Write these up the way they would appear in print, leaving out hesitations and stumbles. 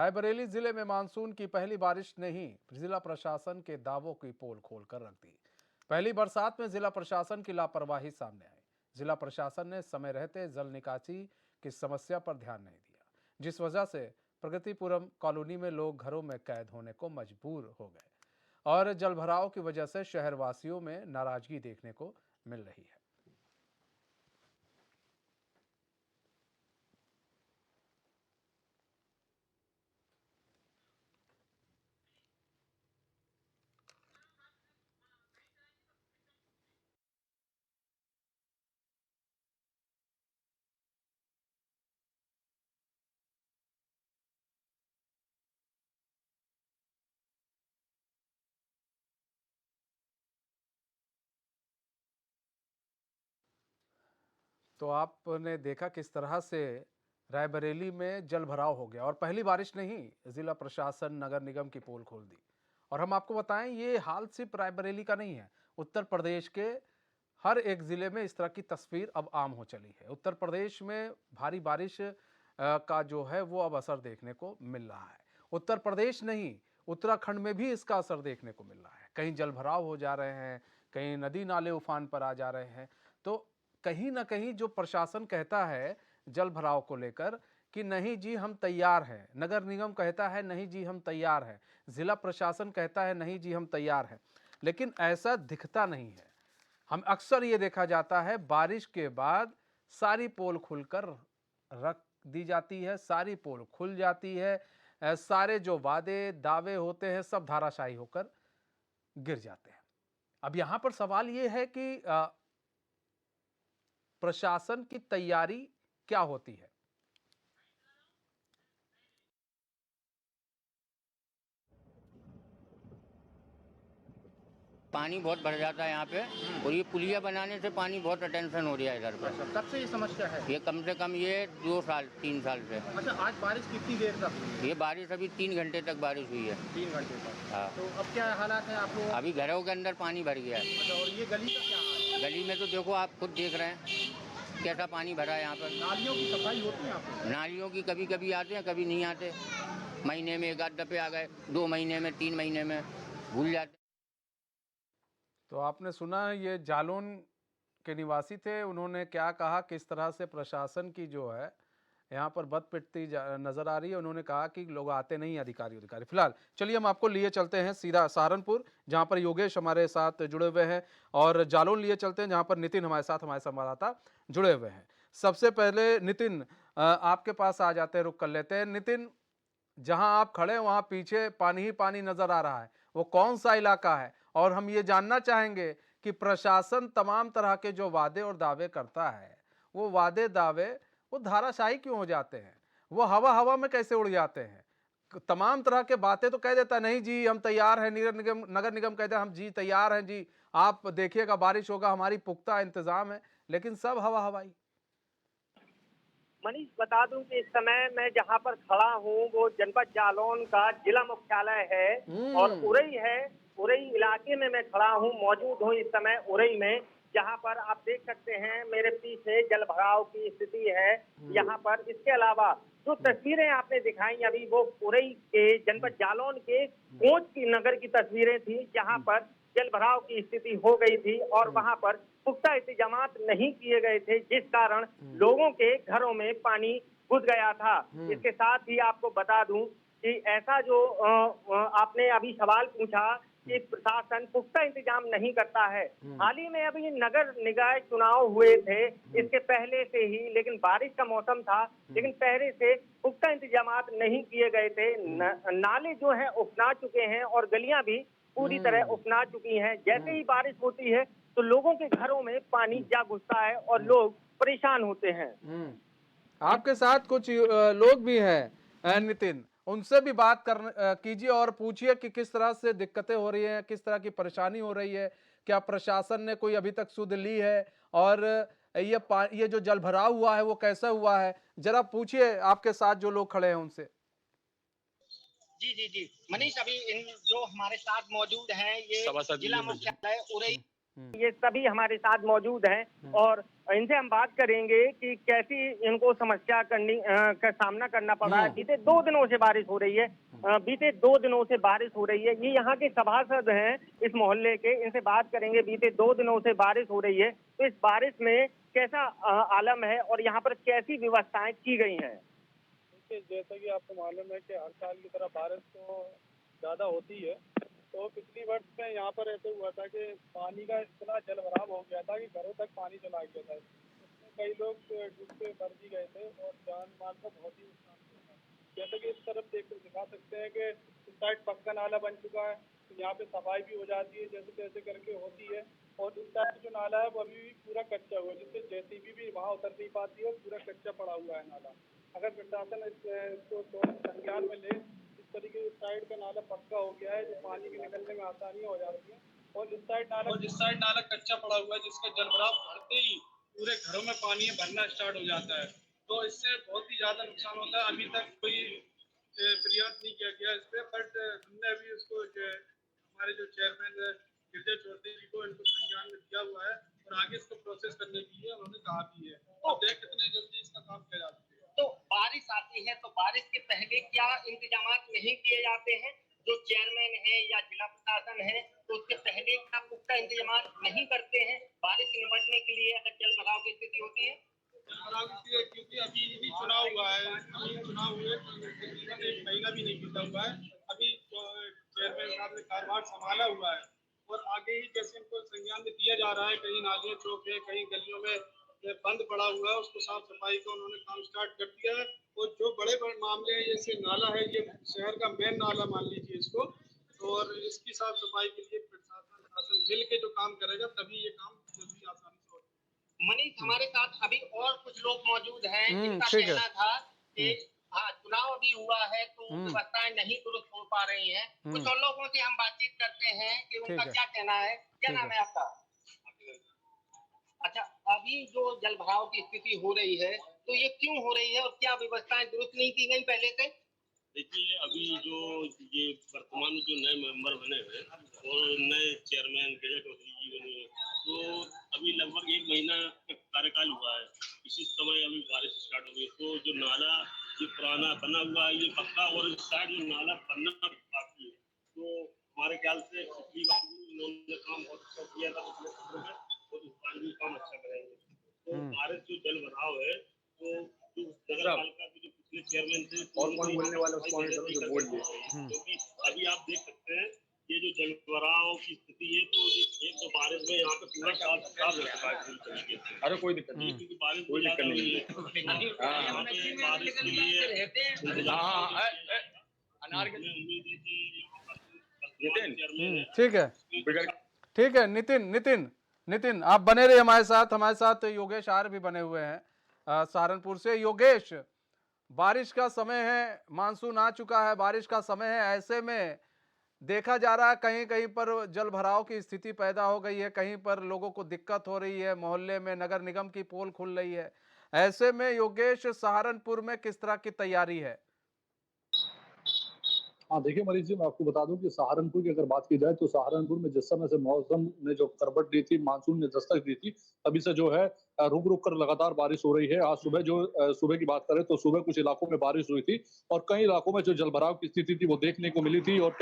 रायबरेली जिले में मानसून की पहली बारिश ने ही जिला प्रशासन के दावों की पोल खोलकर रख दी। पहली बरसात में जिला प्रशासन की लापरवाही सामने आई। जिला प्रशासन ने समय रहते जल निकासी की समस्या पर ध्यान नहीं दिया, जिस वजह से प्रगतिपुरम कॉलोनी में लोग घरों में कैद होने को मजबूर हो गए और जलभराव की वजह से शहरवासियों में नाराजगी देखने को मिल रही है। तो आपने देखा किस तरह से रायबरेली में जल भराव हो गया और पहली बारिश ने ही जिला प्रशासन नगर निगम की पोल खोल दी। और हम आपको बताएं, ये हाल सिर्फ रायबरेली का नहीं है, उत्तर प्रदेश के हर एक जिले में इस तरह की तस्वीर अब आम हो चली है। उत्तर प्रदेश में भारी बारिश का जो है वो अब असर देखने को मिल रहा है। उत्तर प्रदेश नहीं, उत्तराखंड में भी इसका असर देखने को मिल रहा है। कहीं जल भराव हो जा रहे हैं, कहीं नदी नाले उफान पर आ जा रहे हैं। तो कहीं ना कहीं जो प्रशासन कहता है जल भराव को लेकर कि नहीं जी हम तैयार हैं, नगर निगम कहता है नहीं जी हम तैयार हैं, जिला प्रशासन कहता है नहीं जी हम तैयार हैं, लेकिन ऐसा दिखता नहीं है। हम अक्सर ये देखा जाता है बारिश के बाद सारी पोल खुलकर रख दी जाती है, सारी पोल खुल जाती है, सारे जो वादे दावे होते हैं सब धाराशायी होकर गिर जाते हैं। अब यहां पर सवाल ये है कि प्रशासन की तैयारी क्या होती है। पानी बहुत भर जाता है यहाँ पे और ये पुलिया बनाने से पानी बहुत अटेंशन हो रहा है इधर पे। अच्छा, कब से ये समस्या है? ये कम से कम ये 2 साल 3 साल से। अच्छा, आज बारिश कितनी देर तक हुई? ये बारिश अभी 3 घंटे तक बारिश हुई है। 3 घंटे तक। हाँ। तो अब क्या हालात है आप लोग? अभी घरों के अंदर पानी भर गया है। अच्छा, और ये गली का क्या हाल है? गली में तो देखो आप खुद देख रहे हैं कैसा पानी भरा है यहाँ पर। नालियों की सफाई होती है आप लोग? नालियों की कभी कभी आते हैं, कभी नहीं आते। महीने में 1 आध दफे आ गए, 2 महीने में 3 महीने में भूल जाते। तो आपने सुना, ये जालौन के निवासी थे, उन्होंने क्या कहा, किस तरह से प्रशासन की जो है यहाँ पर बद पिटती नजर आ रही है। उन्होंने कहा कि लोग आते नहीं अधिकारी। फिलहाल चलिए हम आपको लिए चलते हैं सीधा सहारनपुर, जहाँ पर योगेश हमारे साथ जुड़े हुए हैं, और जालौन लिए चलते हैं जहाँ पर नितिन हमारे साथ, हमारे संवाददाता जुड़े हुए हैं। सबसे पहले नितिन, आपके पास आ जाते हैं, रुक कर लेते हैं। नितिन, जहां आप खड़े हैं वहां पीछे पानी ही पानी नजर आ रहा है, वो कौन सा इलाका है? और हम ये जानना चाहेंगे कि प्रशासन तमाम तरह के जो वादे और दावे करता है, वो वादे दावे वो धाराशाही क्यों हो जाते हैं? वो हवा हवा में कैसे उड़ जाते हैं? तमाम तरह के बातें तो कह देता है, नहीं जी हम तैयार हैं, नगर निगम कहते हैं हम जी तैयार हैं जी, आप देखिएगा बारिश होगा, हमारी पुख्ता इंतजाम है, लेकिन सब हवा हवाई। मनीष, बता दूं कि इस समय मैं जहां पर खड़ा हूं वो जनपद जालौन का जिला मुख्यालय है और उरई है। उरई इलाके में मैं खड़ा हूं, मौजूद हूं इस समय उरई में, जहां पर आप देख सकते हैं मेरे पीछे जल भराव की स्थिति है यहाँ पर। इसके अलावा जो तस्वीरें आपने दिखाई अभी वो उरई के जनपद जालौन के कोच की नगर की तस्वीरें थी, जहाँ पर जल भराव की स्थिति हो गई थी और वहां पर पुख्ता इंतजामात नहीं किए गए थे, जिस कारण लोगों के घरों में पानी घुस गया था। इसके साथ ही आपको बता दूं कि ऐसा जो आपने अभी सवाल पूछा कि प्रशासन पुख्ता इंतजाम नहीं करता है, हाल ही में अभी नगर निकाय चुनाव हुए थे, इसके पहले से ही, लेकिन बारिश का मौसम था, लेकिन पहले से पुख्ता इंतजामात नहीं किए गए थे। नाले जो है उफना चुके हैं और गलियां भी पूरी तरह उफना चुकी हैं। जैसे ही बारिश होती है तो लोगों के घरों में पानी जा घुसता है और लोग परेशान होते हैं। आपके साथ कुछ लोग भी हैं नितिन, उनसे भी बात कीजिए और पूछिए कि किस तरह से दिक्कतें हो रही हैं, किस तरह की परेशानी हो रही है, क्या प्रशासन ने कोई अभी तक सुध ली है, और ये जो जल भराव हुआ है वो कैसा हुआ है? जरा पूछिए आपके साथ जो लोग खड़े हैं उनसे। जी मनीष, अभी इन जो हमारे साथ मौजूद हैं ये जिला मुख्यालय उरई ये सभी हमारे साथ मौजूद हैं और इनसे हम बात करेंगे कि कैसी इनको समस्या का सामना करना पड़ रहा है। बीते 2 दिनों से बारिश हो रही है, बीते 2 दिनों से बारिश हो रही है। ये यहाँ के सभासद हैं इस मोहल्ले के, इनसे बात करेंगे। बीते 2 दिनों से बारिश हो रही है, तो इस बारिश में कैसा आलम है और यहाँ पर कैसी व्यवस्थाएं की गई हैं? जैसा कि आपको मालूम है कि हर साल की तरह बारिश तो ज़्यादा होती है, तो पिछली वर्ष में यहाँ पर ऐसे हुआ था कि पानी का इतना जलभराव हो गया था कि घरों तक पानी चला गया था। इसमें कई लोग डूब के मर भी गए थे और जान माल का बहुत ही नुकसान हुआ था। जैसे कि इस तरफ देख कर दिखा सकते हैं कि इस साइड पक्का नाला बन चुका है, तो यहाँ पे सफाई भी हो जाती है जैसे तैसे करके होती है। और इस साइड जो नाला है वो अभी भी पूरा कच्चा हुआ है, जिससे जेसीबी भी वहाँ उतर नहीं पाती है, पूरा कच्चा पड़ा हुआ है नाला। अगर प्रशासन इसको संज्ञान में ले, इस तरीके इस साइड का नाला पक्का हो गया है, जो पानी के निकलने में आसानी हो जाती है। और इस साइड नाला कच्चा पड़ा हुआ है, जिसका जलभराव भरते ही पूरे घरों में पानी भरना स्टार्ट हो जाता है, तो इससे बहुत ही ज्यादा नुकसान होता है। अभी तक कोई प्रयास नहीं किया गया इस पर, बट हमने अभी उसको हमारे जो चेयरमैन गिरजा चौधरी जी को इनको संज्ञान में दिया हुआ है और आगे इसको प्रोसेस करने के लिए उन्होंने कहा भी है। तो देख कितने जल्दी इसका काम किया जाता है। तो बारिश आती है तो बारिश के पहले क्या इंतजाम नहीं किए जाते हैं? जो चेयरमैन है या जिला प्रशासन है तो उसके पहले क्या पुख्ता इंतजाम नहीं करते हैं बारिश से निपटने के लिए अगर जल भराव की स्थिति होती है? क्योंकि अभी भी चुनाव हुआ है, चुनाव हुए तकरीबन 1 महीना भी नहीं बीता हुआ है। अभी चेयरमैन साहब ने कार्यभार संभाला हुआ है और आगे ही जैसे इनको संज्ञान में दिया जा रहा है, कहीं नालियाँ चौक है, कहीं गलियों में बंद पड़ा हुआ है, उसको साफ सफाई का उन्होंने काम स्टार्ट कर दिया है। और जो बड़े बड़े मामले हैं, जैसे नाला है, ये शहर का मेन नाला मान लीजिए इसको, और इसकी साफ सफाई के लिए प्रशासन शासन मिल के जो काम करेगा तभी ये काम जल्दी आसानी से हो। मनीष, हमारे साथ अभी और कुछ लोग मौजूद हैं जिनका ठीक है। कहना था कि हाँ, चुनाव अभी हुआ है तो व्यवस्थाएं नहीं दुरुस्त हो पा रही हैं। कुछ और लोगों से हम बातचीत करते हैं कि उनका क्या कहना है। क्या नाम है आपका? अच्छा, अभी जो जल भराव की स्थिति हो रही है तो ये क्यों हो रही है और क्या व्यवस्थाएं दुरुस्त नहीं की गई पहले से? देखिए, अभी जो ये वर्तमान में जो नए मेंबर बने हुए और नए चेयरमैन गिरजा चौधरी जी बने हैं, तो अभी लगभग 1 महीना का कार्यकाल हुआ है। इसी समय अभी बारिश स्टार्ट हो गई, तो जो नाला ये पुराना बना हुआ है ये पक्का, और इस साइड में नाला बनना बाकी है। तो हमारे ख्याल से पिछली बार भी इन्होंने काम बहुत अच्छा किया था पिछले सत्र में, और इस बार भी काम अच्छा करेंगे। तो बारिश जो जल भराव है, तो जो नगर पालिका के जो पिछले चेयरमैन थे और कौन बोलने वाला उसको जो बोल दिए, क्योंकि अभी आप देख सकते हैं ये जो जल भराव की स्थिति है, तो ये 1-2 बारिश में यहाँ पे पूरा साफ साफ हो चुका है पूरी तरीके से। अरे कोई दिक्कत नहीं, क्योंकि बारिश कोई दिक्कत नहीं है। बारिश के लिए उम्मीद है कि ठीक है, ठीक है। नितिन आप बने रहिए हमारे साथ योगेश आर्य भी बने हुए हैं सहारनपुर से। योगेश, बारिश का समय है, मानसून आ चुका है, बारिश का समय है, ऐसे में देखा जा रहा है कहीं कहीं पर जल भराव की स्थिति पैदा हो गई है, कहीं पर लोगों को दिक्कत हो रही है, मोहल्ले में नगर निगम की पोल खुल रही है। ऐसे में योगेश, सहारनपुर में किस तरह की तैयारी है? हाँ, देखिए मनीष जी, मैं आपको बता दूं कि सहारनपुर की अगर बात की जाए तो सहारनपुर में जिस समय से मौसम ने जो करवट दी थी, मानसून ने दस्तक दी थी, तभी से जो है रुक रुक कर लगातार बारिश हो रही है। आज सुबह सुबह की बात करें तो सुबह कुछ इलाकों में बारिश हुई थी और कई इलाकों में जो जलभराव की स्थिति थी वो देखने को मिली थी। और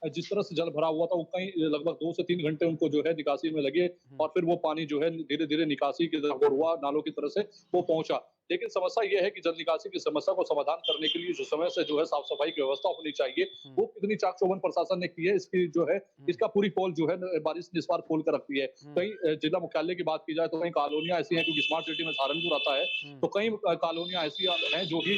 जिस तरह से जलभराव हुआ था वो कई लगभग 2 से 3 घंटे उनको जो है निकासी में लगे और फिर वो पानी जो है धीरे धीरे निकासी की तरफ हुआ, नालों की तरह से वो पहुंचा। लेकिन समस्या ये है कि जल निकासी की समस्या को समाधान करने के लिए जो समय से जो है साफ सफाई की व्यवस्था होनी चाहिए, वो कितनी चाक चौबंद प्रशासन ने की है, इसकी जो है इसका पूरी पोल जो है बारिश ने इस बार खोल कर रखी है। कई जिला मुख्यालय की बात की जाए तो कई कॉलोनियां ऐसी हैं, क्योंकि स्मार्ट सिटी में सहारनपुर आता है, तो कई कॉलोनियां ऐसी हैं जो कि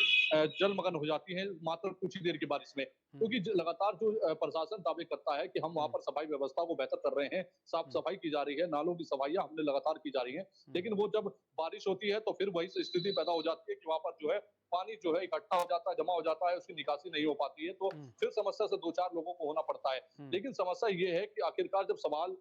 जलमग्न हो जाती हैं मात्र कुछ ही देर की बारिश में, क्योंकि लगातार जो प्रशासन दावे करता है कि हम वहां पर सफाई व्यवस्था को बेहतर कर रहे हैं, साफ सफाई की जा रही है, नालों की सफाइयां हमने लगातार की जा रही है, लेकिन वो जब बारिश होती है तो फिर वही स्थिति पैदा हो जाती है कि वहां पर जो है पानी जो है इकट्ठा हो जाता है, जमा हो जाता है, उसकी निकासी नहीं हो पाती है, तो फिर समस्या से 2-4 लोगों को होना पड़ता है। लेकिन समस्या ये है कि आखिरकार जब सवाल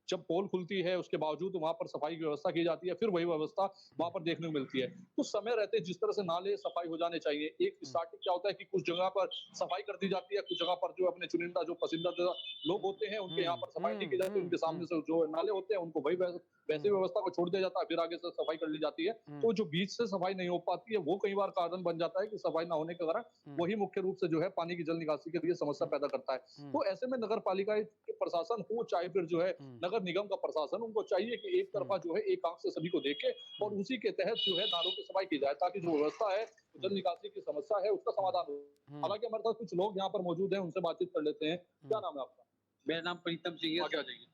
जब पोल खुलती है उसके बावजूद वहां पर सफाई की व्यवस्था की जाती है, फिर वही व्यवस्था वहां पर देखने को मिलती है। तो समय रहते जिस तरह से नाले सफाई हो जाने चाहिए, एक स्टार्टिंग क्या होता है कि कुछ जगह पर सफाई कर दी जाती है, कुछ जगह पर जो अपने चुनिंदा जो पसंदीदा लोग होते हैं उनके यहाँ पर सफाई नहीं की जाती, उनके सामने से जो नाले होते हैं उनको वही वैसी व्यवस्था को छोड़ दिया जाता है, फिर आगे से सफाई कर ली जाती है। तो जो बीच से सफाई नहीं हो पाती है वो कई बार कारण बन जाता है कि सफाई ना होने के कारण वही मुख्य रूप से जो है पानी की जल निकासी के लिए समस्या पैदा करता है। तो ऐसे में नगर पालिका के प्रशासन हो चाहे फिर जो है नगर निगम का प्रशासन, उनको चाहिए कि एक तरफा जो है एक आंख से सभी को देखे और उसी के तहत जो है नालों की सफाई की जाए, ताकि जो व्यवस्था है जल निकासी की समस्या है उसका समाधान हो। हालांकि हमारे साथ कुछ लोग यहाँ पर मौजूद हैं, उनसे बातचीत कर लेते हैं। क्या नाम है आपका? मेरा नाम प्रीतम सिंह है। आगे आ जाइए।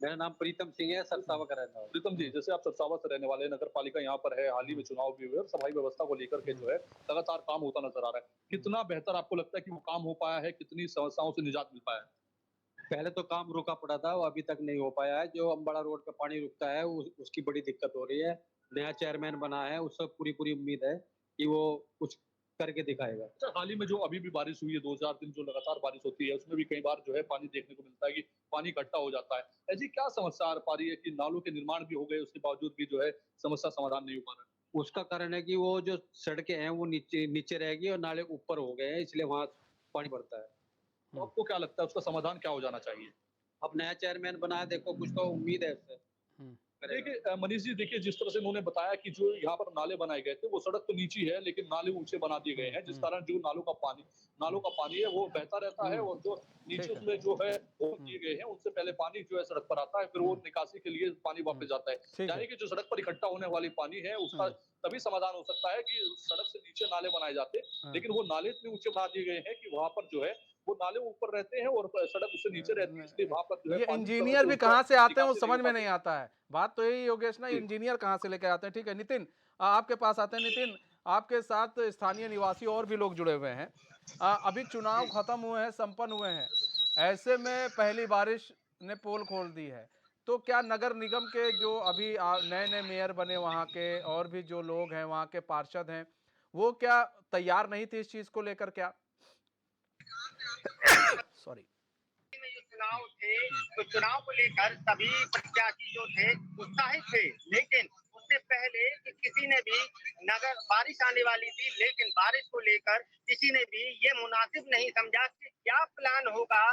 मेरा नाम प्रीतम सिंह है, सरसावा का रहने वाला। प्रीतम जी, जैसे आप सरसावा से रहने वाले, नगर पालिका यहाँ पर है, हाल ही में चुनाव भी हुए और सफाई व्यवस्था को लेकर के जो है लगातार काम होता नजर आ रहा है। कितना बेहतर आपको लगता है कि वो काम हो पाया है, कितनी समस्याओं से निजात मिल पाया है? पहले तो काम रुका पड़ा था, वो अभी तक नहीं हो पाया है। जो अम्बाड़ा रोड पे पानी रुकता है उसकी बड़ी दिक्कत हो रही है। नया चेयरमैन बना है, उससे पूरी उम्मीद है कि वो कुछ करके दिखाएगा। अच्छा, हाल ही में जो अभी भी बारिश हुई है, 2-4 दिन जो लगातार बारिश होती है, उसमें भी कई बार जो है पानी देखने को मिलता है कि पानी इकट्ठा हो जाता है। ऐसी क्या समस्या आ पा रही है कि नालों के निर्माण भी हो गए, उसके बावजूद भी जो है समस्या समाधान नहीं हो पा रहा है? उसका कारण है कि वो जो सड़कें हैं वो नीचे नीचे रहेगी और नाले ऊपर हो गए हैं, इसलिए वहां पानी बढ़ता है। तो आपको क्या लगता है उसका समाधान क्या हो जाना चाहिए? अब नया चेयरमैन बना है, देखो कुछ तो उम्मीद है उससे। देखिए मनीष जी, देखिए जिस तरह से उन्होंने बताया कि जो यहाँ पर नाले बनाए गए थे वो सड़क तो नीची है लेकिन नाले ऊंचे बना दिए गए हैं, जिस कारण जो नालों का पानी है वो बहता रहता है और जो नीचे उसमें जो है वो दिए गए हैं उनसे पहले पानी जो है सड़क पर आता है, फिर वो निकासी के लिए पानी वापस जाता है। यानी कि जो सड़क पर इकट्ठा होने वाली पानी है उसका तभी समाधान हो सकता है कि सड़क से नीचे नाले बनाए जाते, लेकिन वो नाले इतने ऊंचे बना दिए गए हैं कि वहां पर जो है वो नाले ऊपर रहते हैं और सड़क उससे नीचे रहती है, इसलिए वहां पर जो है ये पानी इंजीनियर भी कहाँ से आते हैं वो समझ में नहीं आता। आता है। बात तो यही योगेश ना, इंजीनियर कहाँ से लेके आते हैं। ठीक है नितिन, आपके पास आते हैं। नितिन, आपके साथ स्थानीय निवासी और भी लोग जुड़े हुए हैं। अभी चुनाव खत्म हुए हैं, संपन्न हुए हैं, ऐसे में पहली बारिश ने पोल खोल दी है, तो क्या नगर निगम के जो अभी नए नए मेयर बने वहाँ के और भी जो लोग हैं वहाँ के पार्षद हैं, वो क्या तैयार नहीं थे इस चीज को लेकर? क्या सॉरी में जो चुनाव थे तो चुनाव को लेकर सभी प्रत्याशी जो थे उत्साहित थे, लेकिन उससे पहले कि किसी ने भी नगर बारिश आने वाली थी, लेकिन बारिश को लेकर किसी ने भी ये मुनासिब नहीं समझा कि क्या प्लान होगा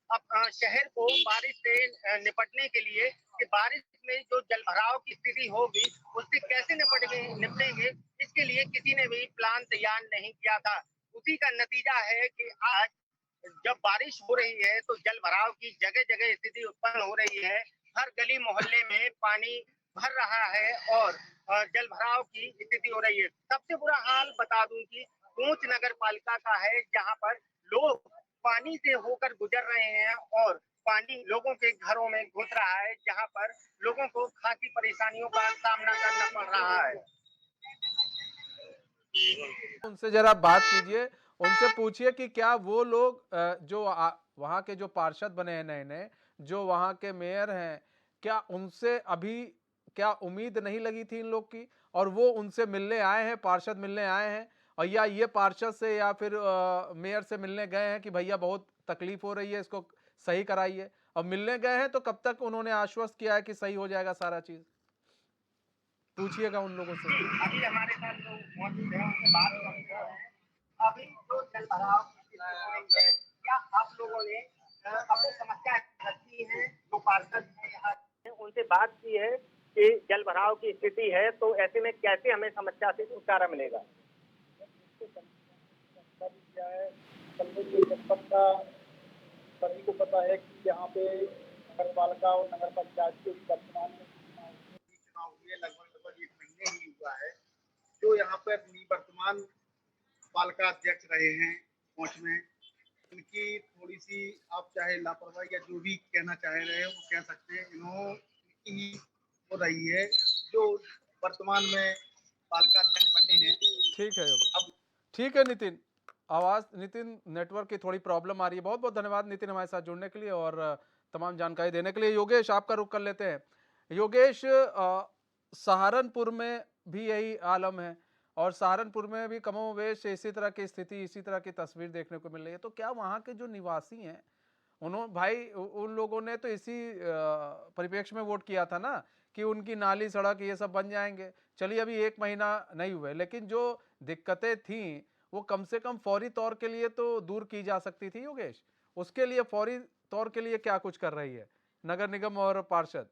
अब शहर को बारिश से निपटने के लिए, कि बारिश में जो जलभराव की स्थिति होगी उससे कैसे निपटेंगे, इसके लिए किसी ने भी प्लान तैयार नहीं किया था। उसी का नतीजा है कि आज जब बारिश हो रही है तो जल भराव की जगह जगह स्थिति उत्पन्न हो रही है। हर गली मोहल्ले में पानी भर रहा है और जल भराव की स्थिति हो रही है। सबसे बुरा हाल बता दूं कि कोंच नगर पालिका का है, जहां पर लोग पानी से होकर गुजर रहे हैं और पानी लोगों के घरों में घुस रहा है, जहां पर लोगों को खासी परेशानियों का सामना करना पड़ रहा है। उनसे जरा बात कीजिए, उनसे पूछिए कि क्या वो लोग जो वहाँ के जो पार्षद बने हैं नए नए, जो वहाँ के मेयर हैं, क्या उनसे अभी क्या उम्मीद नहीं लगी थी इन लोग की, और वो उनसे मिलने आए हैं, पार्षद मिलने आए हैं, और या ये पार्षद से या फिर मेयर से मिलने गए हैं कि भैया बहुत तकलीफ हो रही है, इसको सही कराइए, और मिलने गए हैं तो कब तक उन्होंने आश्वस्त किया है कि सही हो जाएगा सारा चीज? पूछिएगा उन लोगों से। अभी हमारे साथ लोग मौजूद हैं, उनसे बात करते हैं। अभी जो जल भराव की स्थिति हो रही है, क्या आप लोगों ने अपनी समस्या रखी है? जो पार्षद हैं यहाँ उनसे बात की है कि जल भराव की स्थिति है, तो ऐसे में कैसे हमें समस्या से छुटकारा मिलेगा? क्या है, जनपद का सभी को पता है कि यहाँ पे नगर पालिका और नगर पंचायत के वर्तमान में चुनाव हुए लगभग 1 महीने ही हुआ है। जो यहाँ पर वर्तमान पालिका अध्यक्ष रहे हैं कोंच में, उनकी थोड़ी सी आप चाहे लापरवाही या जो भी कहना चाह रहे हैं वो कह सकते हैं, इनकी ही हो रही है जो वर्तमान में पालिका अध्यक्ष बने हैं। ठीक है योगेश, ठीक है नितिन। आवाज नितिन, नेटवर्क की थोड़ी प्रॉब्लम आ रही है। बहुत बहुत धन्यवाद नितिन हमारे साथ जुड़ने के लिए और तमाम जानकारी देने के लिए। योगेश, आपका रुख कर लेते हैं। योगेश, सहारनपुर में भी यही आलम है और सहारनपुर में भी कमोवेश इसी तरह की स्थिति, इसी तरह की तस्वीर देखने को मिल रही है। तो क्या वहाँ के जो निवासी हैं भाई उन लोगों ने तो इसी परिप्रेक्ष्य में वोट किया था ना कि उनकी नाली सड़क ये सब बन जाएंगे। चलिए अभी 1 महीना नहीं हुए, लेकिन जो दिक्कतें थी वो कम से कम फौरी तौर के लिए तो दूर की जा सकती थी योगेश। उसके लिए फौरी तौर के लिए क्या कुछ कर रही है नगर निगम और पार्षद?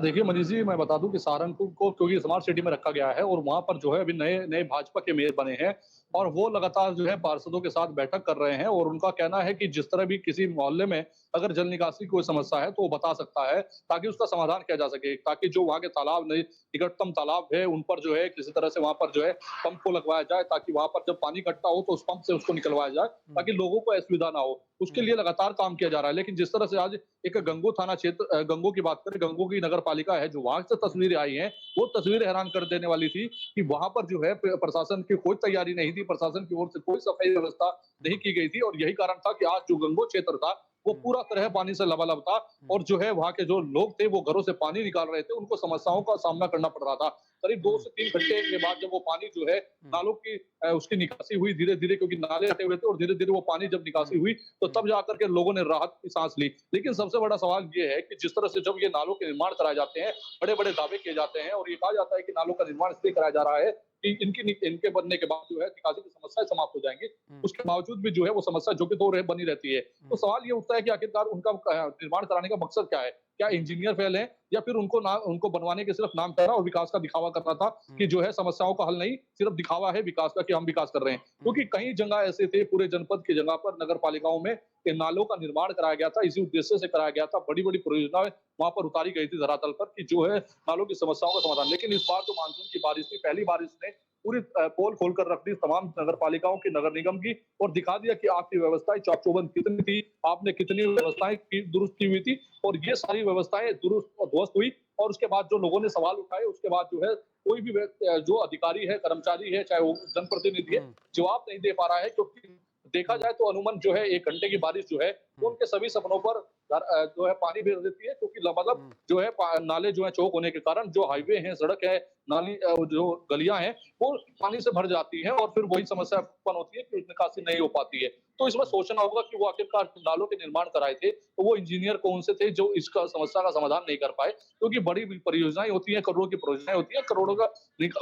देखिए मनीष जी, मैं बता दूं कि सहारनपुर को क्योंकि स्मार्ट सिटी में रखा गया है और वहां पर जो है अभी नए नए भाजपा के मेयर बने हैं और वो लगातार जो है पार्षदों के साथ बैठक कर रहे हैं और उनका कहना है कि जिस तरह भी किसी मोहल्ले में अगर जल निकासी की कोई समस्या है तो वो बता सकता है ताकि उसका समाधान किया जा सके, ताकि जो वहाँ के तालाब निकटतम तालाब है उन पर जो है किसी तरह से वहां पर जो है पंप को लगवाया जाए, ताकि वहां पर जब पानी इकट्ठा हो तो उस पंप से उसको निकलवाया जाए ताकि लोगों को असुविधा ना हो। उसके लिए लगातार काम किया जा रहा है। लेकिन जिस तरह से आज एक गंगो थाना क्षेत्र गंगो की बात करें, गंगो की नगर पालिका है, जो वहां से तस्वीरें आई हैं वो तस्वीरें हैरान कर देने वाली थी कि वहां पर जो है प्रशासन की कोई तैयारी नहीं थी, प्रशासन की ओर से कोई सफाई व्यवस्था नहीं की गई थी और यही कारण था कि आज जो गंगो क्षेत्र था वो पूरा तरह पानी से लबालब था और जो है वहां के जो लोग थे वो घरों से पानी निकाल रहे थे, उनको समस्याओं का सामना करना पड़ रहा था। करीब 2 से 3 घंटे के बाद जब वो पानी जो है नालों की उसकी निकासी हुई धीरे धीरे, क्योंकि नाले हटे हुए थे और धीरे धीरे वो पानी जब निकासी हुई तो तब जाकर के लोगों ने राहत की सांस ली। लेकिन सबसे बड़ा सवाल ये है कि जिस तरह से जब ये नालों के निर्माण कराए जाते हैं, बड़े बड़े दावे किए जाते हैं और ये कहा जाता है कि नालों का निर्माण इसलिए कराया जा रहा है कि इनके बनने के बाद जो है निकासी की समस्याएं समाप्त हो जाएंगी, उसके बावजूद भी जो है वो समस्या जो कि तो रहे बनी रहती है। तो सवाल ये उठता है कि आखिरकार उनका निर्माण कराने का मकसद क्या है? क्या इंजीनियर फेल हैं या फिर उनको बनवाने के सिर्फ नाम कहना और विकास का दिखावा करना था कि जो है समस्याओं का हल नहीं, सिर्फ दिखावा है विकास का कि हम विकास कर रहे हैं। क्योंकि कई जगह ऐसे थे पूरे जनपद की जगह पर नगर पालिकाओं में कि नालों का निर्माण कराया गया था, इसी उद्देश्य से कराया गया था, बड़ी-बड़ी परियोजनाएं वहां पर उतारी गई थी धरातल पर कि जो है नालों की समस्याओं का समाधान। लेकिन इस बार जो मानसून की बारिश थी, पहली बारिश ने पूरी पोल खोलकर रख दी तमाम नगर पालिकाओं की, नगर निगम की और दिखा दिया कि आपकी व्यवस्थाएं चाक-चौबंद कितनी थी, आपने कितनी व्यवस्थाएं की दुरुस्त की हुई थी और ये सारी व्यवस्थाएं दुरुस्त और ध्वस्त हुई। और उसके बाद जो लोगों ने सवाल उठाए, उसके बाद जो है कोई भी जो अधिकारी है, कर्मचारी है, चाहे वो जनप्रतिनिधि है, जवाब नहीं दे पा रहा है क्योंकि देखा जाए तो अनुमान जो है 1 घंटे की बारिश जो है वो उनके सभी सपनों पर जो है पानी फेर देती है, क्योंकि मतलब जो है नाले जो है चौक होने के कारण जो हाईवे है, सड़क है, नाली जो गलियां हैं वो पानी से भर जाती है और फिर वही समस्या उत्पन्न होती है कि निकासी नहीं हो पाती है। तो इसमें सोचना होगा कि वो आखिरकार नालों के निर्माण कराए थे तो वो इंजीनियर कौन से थे जो इसका समस्या का समाधान नहीं कर पाए, क्योंकि बड़ी परियोजनाएं होती हैं, करोड़ों की परियोजनाएं होती हैं, करोड़ों का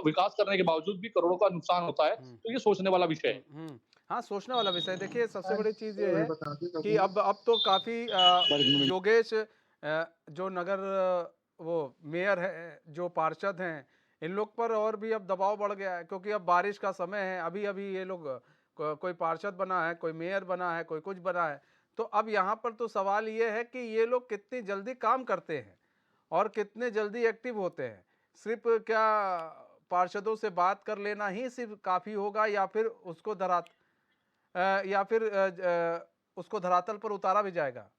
विकास करने के बावजूद भी करोड़ों का नुकसान होता है। तो ये सोचने वाला विषय है। हाँ, सोचने वाला विषय है। देखिए सबसे बड़ी चीज़ ये है कि अब तो काफ़ी योगेश जो नगर वो मेयर है, जो पार्षद हैं, इन लोग पर और भी अब दबाव बढ़ गया है क्योंकि अब बारिश का समय है। अभी-अभी ये लोग कोई पार्षद बना है, कोई मेयर बना है, कोई कुछ बना है। तो अब यहाँ पर तो सवाल ये है कि ये लोग कितनी जल्दी काम करते हैं और कितने जल्दी एक्टिव होते हैं। सिर्फ क्या पार्षदों से बात कर लेना ही सिर्फ काफ़ी होगा या फिर उसको उसको धरातल पर उतारा भी जाएगा?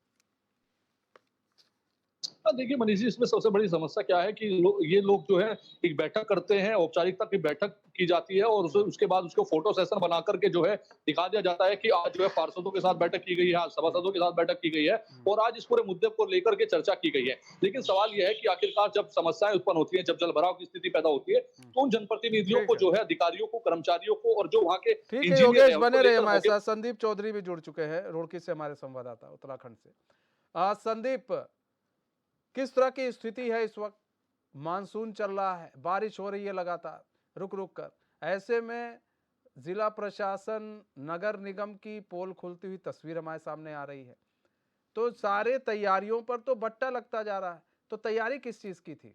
देखिए मनीष जी, इसमें सबसे बड़ी समस्या क्या है कि ये लोग जो है एक बैठक करते हैं, औपचारिकता की बैठक की जाती है और उसके बाद उसको फोटो सेशन बना करके जो है दिखा दिया जाता है कि आज जो है पार्षदों के साथ बैठक की गई है, आज सभासदों के साथ बैठक की गई है और आज इस पूरे मुद्दे को लेकर के चर्चा की गई है। लेकिन सवाल यह है कि आखिरकार जब समस्याएं उत्पन्न होती है, जब जलभराव की स्थिति पैदा होती है तो उन जनप्रतिनिधियों को जो है, अधिकारियों को, कर्मचारियों को और जो वहाँ के ठीक है इंजीनियर योगेश, हैं बने उनको रहे लेकर हमारे साथ। संदीप चौधरी भी जुड़ चुके हैं रुड़की से, हमारे संवाददाता उत्तराखंड से। संदीप, किस तरह की स्थिति है इस वक्त? मानसून चल रहा है, बारिश हो रही है लगातार रुक रुक कर, ऐसे में जिला प्रशासन, नगर निगम की पोल खुलती हुई तस्वीर हमारे सामने आ रही है, तो सारे तैयारियों पर तो बट्टा लगता जा रहा है। तो तैयारी किस चीज की थी?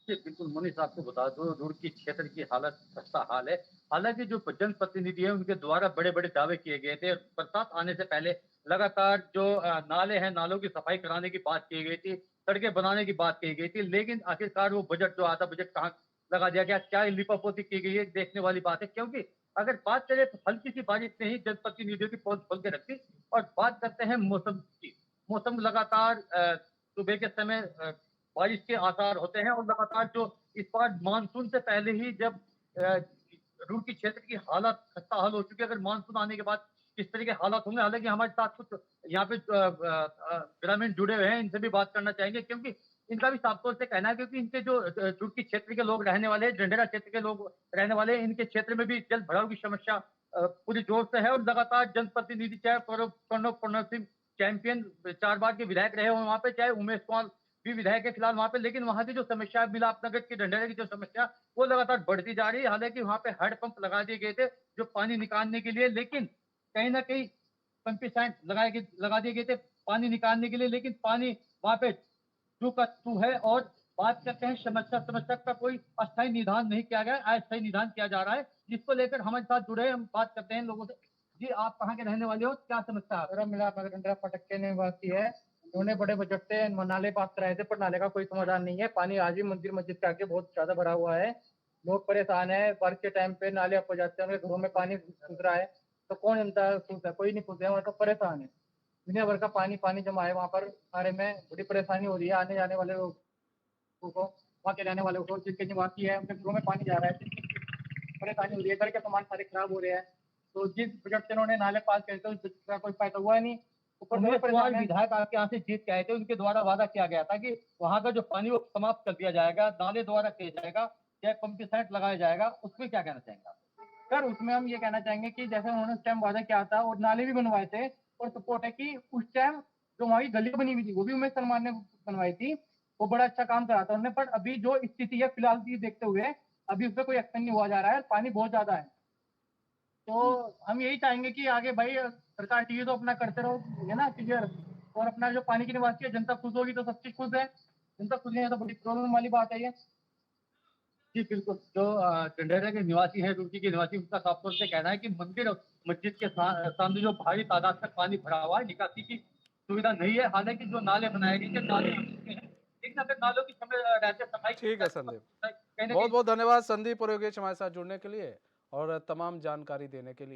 जी, बिल्कुल मनीष, आपको बता दूं रुड़की क्षेत्र की हालत खस्ता हाल है। हालांकि जो जनप्रतिनिधि है उनके द्वारा बड़े बड़े दावे किए गए थे। बरसात आने से पहले लगातार जो नाले हैं, नालों की सफाई कराने की बात की गई थी, सड़कें बनाने की बात की गई थी, लेकिन आखिरकार वो बजट, जो आधा बजट कहाँ लगा दिया गया, क्या लिपापोती की गई है, देखने वाली बात है। क्योंकि अगर बात करें तो हल्की सी बारिश ने ही जनप्रतिनिधियों की पोल खोल के रखी। और बात करते हैं मौसम की। मौसम लगातार सुबह के समय बारिश के आसार होते हैं और लगातार जो इस बार मानसून से पहले ही जब रुड़की क्षेत्र की हालत खस्ता हाल हो चुकी है। अगर मानसून आने के बाद किस तरह के हालात होंगे, हालांकि हमारे साथ कुछ यहाँ पे ग्रामीण जुड़े हुए हैं, इनसे भी बात करना चाहेंगे क्योंकि इनका भी साफ तौर से कहना है, क्योंकि इनके जो रुड़की क्षेत्र के लोग रहने वाले हैं, डंडेरा क्षेत्र के लोग रहने वाले हैं, इनके क्षेत्र में भी जल भराव की समस्या पूरी जोर से है और लगातार जनप्रतिनिधि चाहे प्रणब सिंह चैंपियन 4 बार के विधायक रहे हो वहां पे, चाहे उमेश कुमार भी विधायक है फिलहाल वहां पे, लेकिन वहां की जो समस्या है बिलासनगर की ढंढेरे की जो समस्या वो लगातार बढ़ती जा रही है। हालांकि वहां पे हैंडपंप लगा दिए गए थे जो पानी निकालने के लिए, लेकिन कहीं ना कहीं पंपिंग लगा दिए गए थे पानी निकालने के लिए, लेकिन पानी वहां पे तू का तू है। और बात करते हैं समस्या का कोई अस्थायी निदान नहीं किया गया, अस्थायी निदान किया जा रहा है, जिसको लेकर हमारे साथ जुड़े हैं, हम बात करते हैं लोगों से। जी आप कहाँ के रहने वाले हो, क्या समस्या है? मेरा मिला नगर पटक्के निवासी है। उन्होंने बड़े बजट से नाले पास कराए थे, पर नाले का कोई समाधान नहीं है। पानी आज भी मंदिर मस्जिद के आगे बहुत ज्यादा भरा हुआ है। लोग परेशान है, बारिश के टाइम पे नाले अप हो जाते हैं, उनके घरों में पानी घुस रहा है। तो कौन जनता खुश है? कोई नहीं खुश है, मतलब परेशान है। दुनिया भर का पानी जमा है वहाँ पर सारे में, बड़ी परेशानी हो रही है आने जाने वाले लोगों को, वहाँ के रहने वालों को। जिनके निवासी है उनके घरों में पानी जा रहा है, परेशानी हो रही है, घर के सामान सारे खराब हो रहे हैं। तो जिस बजट से उन्होंने नाले पास करे थे उसका कोई फायदा हुआ नहीं। उमेश कुमार विधायक आपके यहाँ से जीत के आए थे, उनके द्वारा वादा किया गया था कि वहाँ का जो पानी वो समाप्त कर दिया जाएगा, नाले द्वारा किया जाएगा, चाहे पंपिंग सेट लगाया जाएगा, उसमें क्या कहना चाहेंगे आप? सर उसमें हम ये कहना चाहेंगे कि जैसे उन्होंने उस टाइम वादा किया था और नाले भी बनवाए थे, और सपोर्ट है कि उस टाइम जो वहाँ की गली बनी हुई थी वो भी उमेश सलमान ने बनवाई थी, वो बड़ा अच्छा काम करा था उन्होंने। पर अभी जो स्थिति है फिलहाल की देखते हुए अभी उसमें कोई एक्शन नहीं हुआ जा रहा है, पानी बहुत ज्यादा है। तो हम यही चाहेंगे कि आगे भाई सरकार टीवी तो अपना करते रहो है ना क्लियर, और अपना जो पानी की निवासी है जनता खुश होगी तो सब चीज खुश है, जनता खुश नहीं है तो बड़ी प्रॉब्लम वाली बात है ये। जी बिल्कुल, जो ढंढेरे के निवासी हैं, रुड़की के निवासी, उनका साफ तौर से कहना है कि मंदिर और मस्जिद के सामने जो भारी तादाद तक पानी भरा हुआ है, निकासी की सुविधा नहीं है। हालांकि जो नाले बनाए गए थे नाले हैं, लेकिन अगर नालों की समय रहते सफाई ठीक है संदीप, कहीं ना बहुत कहीं बहुत धन्यवाद संदीप पुरोगेश हमारे साथ जुड़ने के लिए और तमाम जानकारी देने के लिए।